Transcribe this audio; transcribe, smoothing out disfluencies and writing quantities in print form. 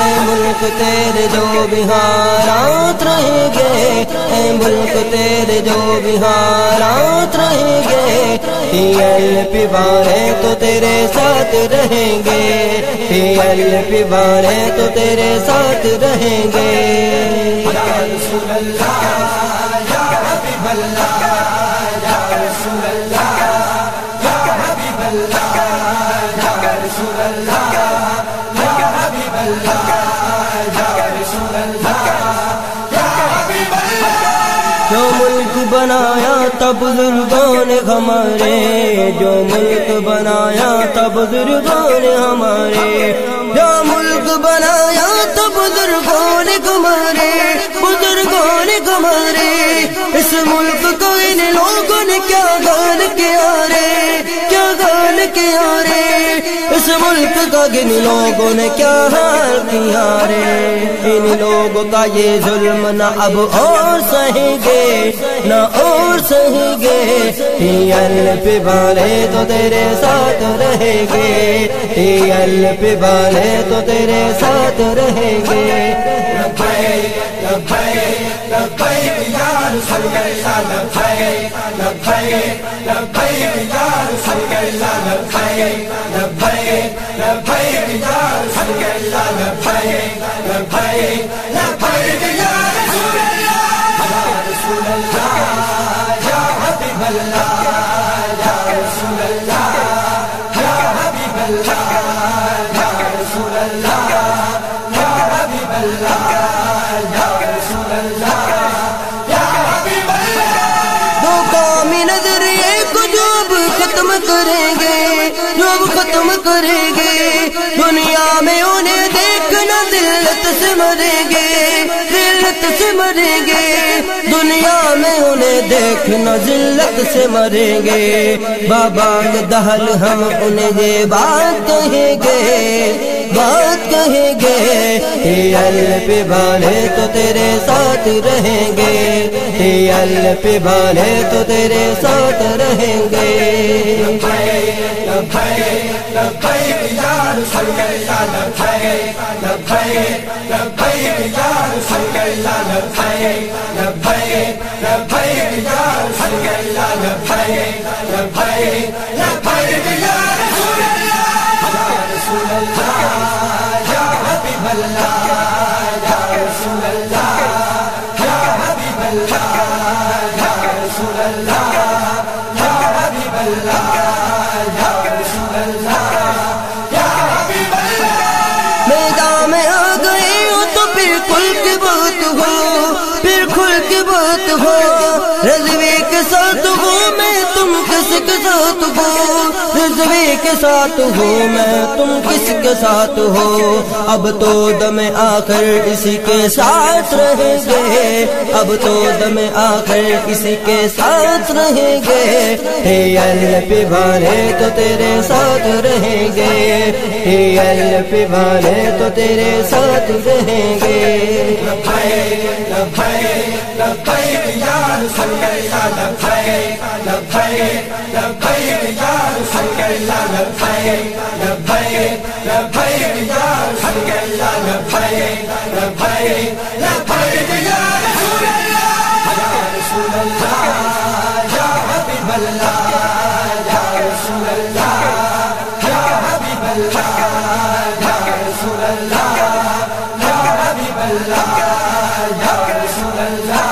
اے ملک تیرے جو بھی حالات رہیں گے، اے ملک تیرے جو بھی حالات رہیں گے، PLP والے تو تیرے ساتھ رہیں گے، PLP والے تو تیرے ساتھ رہیں گے۔ یا رسول اللہ یا حبیب اللہ، یا رسول اللہ یا حبیب اللہ، یا رسول اللہ یا حبیب اللہ، یا رسول اللہ یا حبیب اللہ۔ جو ملک بنایا تب بزرگوں نے ہمارے، جو ملک بنایا تب بزرگوں نے ہمارے، جو ملک بنایا تب بزرگوں نے ہمارے، بزرگوں نے ہمارے۔ اس ملک کو ان لوگوں نے کیا گال کیا رے، کیا گال کیا رے، اس ملک کا ان لوگوں نے کیا حال کیا رے۔ ان لوگوں کا یہ ظلم نہ اب اور سہیں گے، نہ اور سہیں گے، PLP والے تو تیرے ساتھ رہیں گے، PLP والے تو تیرے ساتھ رہیں گے۔ لبیک لبیک لبیک یا رسول اللہ، لبیک لبیک لبیک یا رسول اللہ، لبیک لبیک لبیک یا رسول اللہ، لبیک لبیک لبیک یا رسول اللہ، یا رسول اللہ یا حبیب اللہ، یا رسول اللہ یا حبیب اللہ، یا رسول اللہ یا حبیب اللہ، یا رسول اللہ یا حبیب اللہ۔ دو قومی نظریے کو جو اب ختم کریں گے، جو اب ختم کریں گے، دنیا میں انہیں دیکھنا ذلت سے مریں گے، ذلت سے مریں گے، دنیا میں انہیں دیکھنا ذلت سے مریں گے۔ بابا کے دہل ہم انہیں یہ بات کہیں گے، بات کہیں گے، PLP والے تو تیرے ساتھ رہیں گے، PLP والے تو تیرے ساتھ رہیں گے۔ لبیک لبیک لبیک یا رسول اللہ، لبیک لبیک لبیک یا رسول اللہ، لبیک لبیک لبیک یا رسول اللہ، لبیک لبیک لبیک یا رسول اللہ، یا رسول اللہ یا حبیب اللہ، یا رسول اللہ یا حبیب اللہ، یا رسول اللہ یا حبیب اللہ، یا رسول اللہ یا حبیب اللہ۔ میدان میں آ گئے ہو تو پھر کھل کے بات ہو، پھر کھل کے بات ہو، رضوی کے ساتھ ہو میں تم کس کے ساتھ ہو، رضوی کے ساتھ ہو میں تم کس کے ساتھ ہو۔ اب تو دم آخر اسی کے ساتھ رہیں گے، اب تو دم آخر اسی کے ساتھ رہیں گے، PLP والے تو تیرے ساتھ رہیں گے، PLP والے تو تیرے ساتھ رہیں گے۔ لبیک لبیک لبیک یا رسول اللہ، لبیک لبیک لبیک یا رسول اللہ، لبیک لبیک لبیک یا رسول اللہ، لبیک لبیک لبیک یا رسول اللہ، یا رسول اللہ یا حبیب اللہ، یا رسول اللہ یا حبیب اللہ، یا رسول اللہ یا حبیب اللہ، یا رسول اللہ